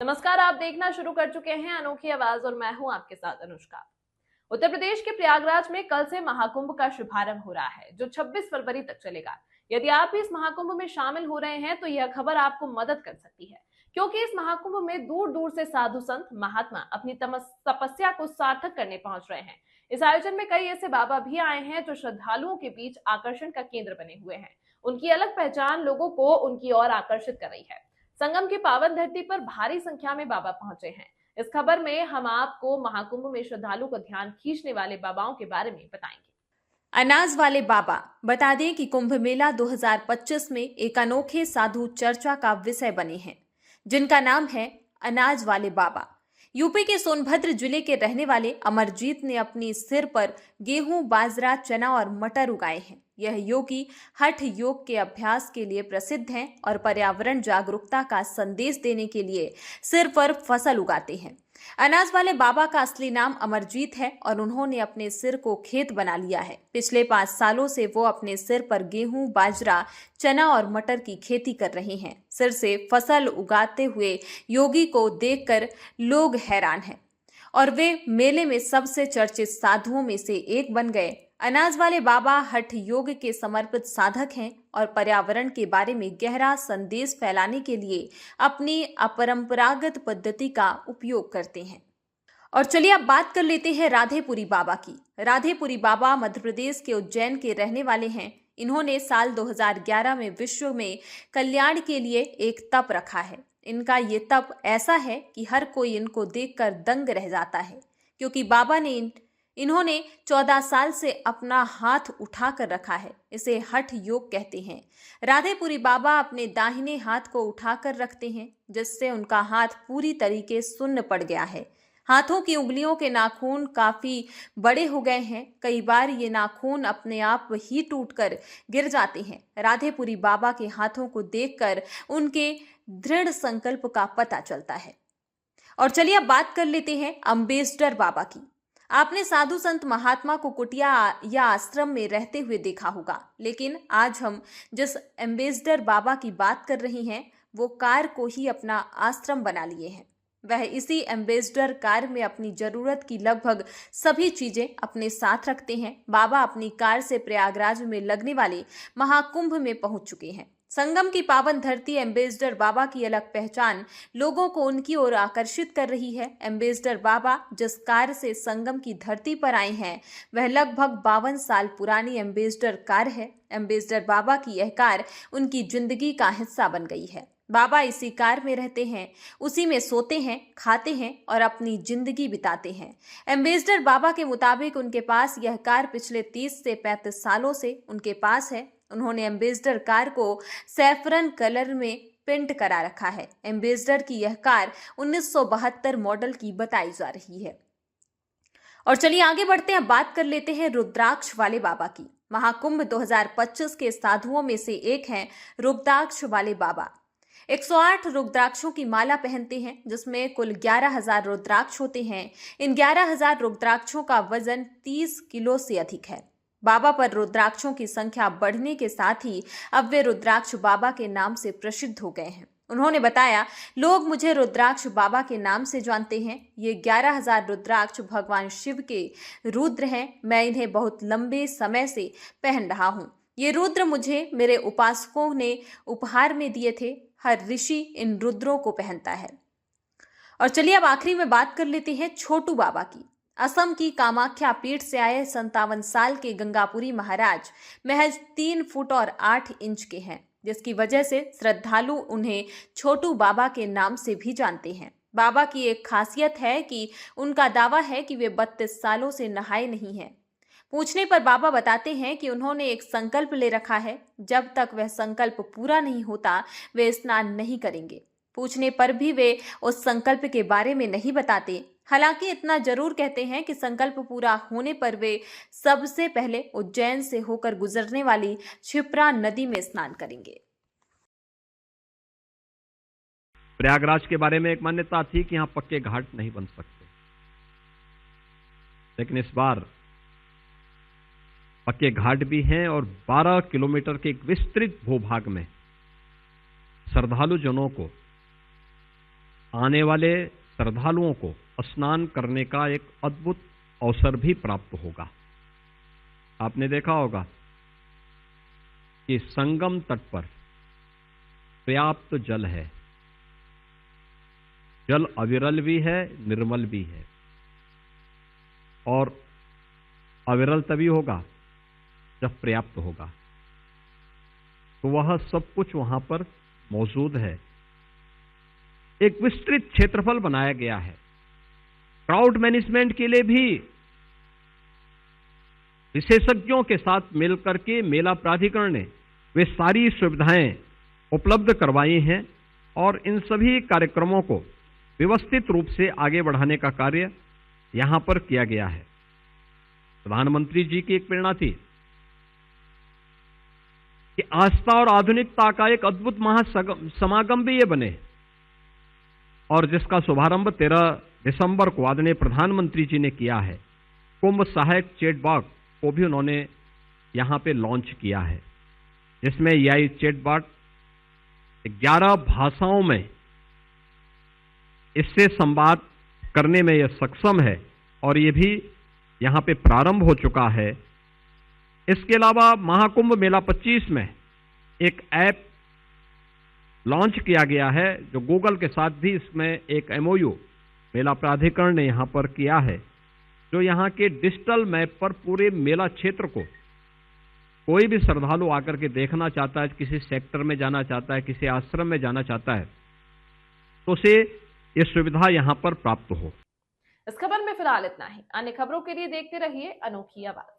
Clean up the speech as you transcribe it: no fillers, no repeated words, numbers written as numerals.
नमस्कार, आप देखना शुरू कर चुके हैं अनोखी आवाज और मैं हूं आपके साथ अनुष्का। उत्तर प्रदेश के प्रयागराज में कल से महाकुंभ का शुभारंभ हो रहा है, जो 26 फरवरी तक चलेगा। यदि आप इस महाकुंभ में शामिल हो रहे हैं तो यह खबर आपको मदद कर सकती है, क्योंकि इस महाकुंभ में दूर दूर से साधु संत महात्मा अपनी तपस्या को सार्थक करने पहुंच रहे हैं। इस आयोजन में कई ऐसे बाबा भी आए हैं जो श्रद्धालुओं के बीच आकर्षण का केंद्र बने हुए हैं। उनकी अलग पहचान लोगों को उनकी ओर आकर्षित कर रही है। संगम की पावन धरती पर भारी संख्या में बाबा पहुंचे हैं। इस खबर में हम आपको महाकुंभ में श्रद्धालु का ध्यान खींचने वाले बाबाओं के बारे में बताएंगे। अनाज वाले बाबा। बता दें कि कुंभ मेला 2025 में एक अनोखे साधु चर्चा का विषय बने हैं, जिनका नाम है अनाज वाले बाबा। यूपी के सोनभद्र जिले के रहने वाले अमरजीत ने अपने सिर पर गेहूं, बाजरा, चना और मटर उगाए हैं। यह योगी हठ योग के अभ्यास के लिए प्रसिद्ध हैं और पर्यावरण जागरूकता का संदेश देने के लिए सिर पर फसल उगाते हैं। अनाज वाले बाबा का असली नाम अमरजीत है और उन्होंने अपने सिर को खेत बना लिया है। पिछले 5 सालों से वो अपने सिर पर गेहूं, बाजरा, चना और मटर की खेती कर रहे हैं। सिर से फसल उगाते हुए योगी को देखकर लोग हैरान हैं और वे मेले में सबसे चर्चित साधुओं में से एक बन गए। अनाज वाले बाबा हठ योग के समर्पित साधक हैं और पर्यावरण के बारे में गहरा संदेश फैलाने के लिए अपनी अपरंपरागत पद्धति का उपयोग करते हैं। और चलिए अब बात कर लेते हैं राधेपुरी बाबा की। राधेपुरी बाबा मध्य प्रदेश के उज्जैन के रहने वाले हैं। इन्होंने साल 2011 में विश्व में कल्याण के लिए एक तप रखा है। इनका ये तप ऐसा है कि हर कोई इनको देखकर दंग रह जाता है, क्योंकि बाबा ने इन्होंने 14 साल से अपना हाथ उठा कर रखा है। इसे हठ योग कहते हैं। राधेपुरी बाबा अपने दाहिने हाथ को उठाकर रखते हैं, जिससे उनका हाथ पूरी तरीके सुन्न पड़ गया है। हाथों की उंगलियों के नाखून काफी बड़े हो गए हैं। कई बार ये नाखून अपने आप ही टूटकर गिर जाते हैं। राधेपुरी बाबा के हाथों को देखकर उनके दृढ़ संकल्प का पता चलता है। और चलिए अब बात कर लेते हैं अम्बेसडर बाबा की। आपने साधु संत महात्मा को कुटिया या आश्रम में रहते हुए देखा होगा, लेकिन आज हम जिस एम्बेसडर बाबा की बात कर रहे हैं वो कार को ही अपना आश्रम बना लिए हैं। वह इसी एम्बेसडर कार में अपनी जरूरत की लगभग सभी चीजें अपने साथ रखते हैं। बाबा अपनी कार से प्रयागराज में लगने वाले महाकुंभ में पहुंच चुके हैं। संगम की पावन धरती एम्बेसडर बाबा की अलग पहचान लोगों को उनकी ओर आकर्षित कर रही है। एम्बेसडर बाबा जिस कार से संगम की धरती पर आए हैं वह लगभग 52 साल पुरानी एम्बेसडर कार है। एम्बेसडर बाबा की यह कार उनकी जिंदगी का हिस्सा बन गई है। बाबा इसी कार में रहते हैं, उसी में सोते हैं, खाते हैं और अपनी जिंदगी बिताते हैं। एम्बेसडर बाबा के मुताबिक उनके पास यह कार पिछले 30 से 35 सालों से उनके पास है। उन्होंने एम्बेसडर कार को सैफरन कलर में पेंट करा रखा है। एम्बेसडर की यह कार 1972 मॉडल की बताई जा रही है। और चलिए आगे बढ़ते हैं, बात कर लेते हैं रुद्राक्ष वाले बाबा की। महाकुंभ 2025 के साधुओं में से एक हैं रुद्राक्ष वाले बाबा। 108 रुद्राक्षों की माला पहनते हैं, जिसमें कुल 11,000 रुद्राक्ष होते हैं। इन 11,000 रुद्राक्षों का वजन 30 किलो से अधिक है। बाबा पर रुद्राक्षों की संख्या बढ़ने के साथ ही अब वे रुद्राक्ष बाबा के नाम से प्रसिद्ध हो गए हैं। उन्होंने बताया, लोग मुझे रुद्राक्ष बाबा के नाम से जानते हैं। ये 11,000 रुद्राक्ष भगवान शिव के रुद्र हैं। मैं इन्हें बहुत लंबे समय से पहन रहा हूँ। ये रुद्र मुझे मेरे उपासकों ने उपहार में दिए थे। हर ऋषि इन रुद्रों को पहनता है। और चलिए अब आखिरी में बात कर लेते हैं छोटू बाबा की। असम की कामाख्या पीठ से आए 57 साल के गंगापुरी महाराज महज 3 फुट और 8 इंच के हैं, जिसकी वजह से श्रद्धालु उन्हें छोटू बाबा के नाम से भी जानते हैं। बाबा की एक खासियत है कि उनका दावा है कि वे 32 सालों से नहाए नहीं हैं। पूछने पर बाबा बताते हैं कि उन्होंने एक संकल्प ले रखा है, जब तक वह संकल्प पूरा नहीं होता वे स्नान नहीं करेंगे। पूछने पर भी वे उस संकल्प के बारे में नहीं बताते। हालांकि इतना जरूर कहते हैं कि संकल्प पूरा होने पर वे सबसे पहले उज्जैन से होकर गुजरने वाली क्षिप्रा नदी में स्नान करेंगे। प्रयागराज के बारे में एक मान्यता थी कि यहां पक्के घाट नहीं बन सकते, लेकिन इस बार पक्के घाट भी हैं और 12 किलोमीटर के एक विस्तृत भूभाग में श्रद्धालु जनों को आने वाले श्रद्धालुओं को स्नान करने का एक अद्भुत अवसर भी प्राप्त होगा। आपने देखा होगा कि संगम तट पर पर्याप्त जल है, जल अविरल भी है, निर्मल भी है, और अविरल तभी होगा जब पर्याप्त होगा। तो वह सब कुछ वहां पर मौजूद है। एक विस्तृत क्षेत्रफल बनाया गया है। क्राउड मैनेजमेंट के लिए भी विशेषज्ञों के साथ मिलकर के मेला प्राधिकरण ने वे सारी सुविधाएं उपलब्ध करवाई हैं और इन सभी कार्यक्रमों को व्यवस्थित रूप से आगे बढ़ाने का कार्य यहां पर किया गया है। प्रधानमंत्री जी की एक प्रेरणा थी कि आस्था और आधुनिकता का एक अद्भुत महासमागम भी ये बने, और जिसका शुभारंभ 13 दिसंबर को आदरणीय प्रधानमंत्री जी ने किया है। कुंभ सहायक चैटबॉट को भी उन्होंने यहां पे लॉन्च किया है, जिसमें AI चैटबॉट 11 भाषाओं में इससे संवाद करने में यह सक्षम है, और ये भी यहां पे प्रारंभ हो चुका है। इसके अलावा महाकुंभ मेला 25 में एक ऐप लॉन्च किया गया है, जो गूगल के साथ भी इसमें एक MOU मेला प्राधिकरण ने यहां पर किया है, जो यहां के डिजिटल मैप पर पूरे मेला क्षेत्र को कोई भी श्रद्धालु आकर के देखना चाहता है, किसी सेक्टर में जाना चाहता है, किसी आश्रम में जाना चाहता है, तो उसे ये सुविधा यहां पर प्राप्त हो। इस खबर में फिलहाल इतना ही। अन्य खबरों के लिए देखते रहिए अनोखी आवाज।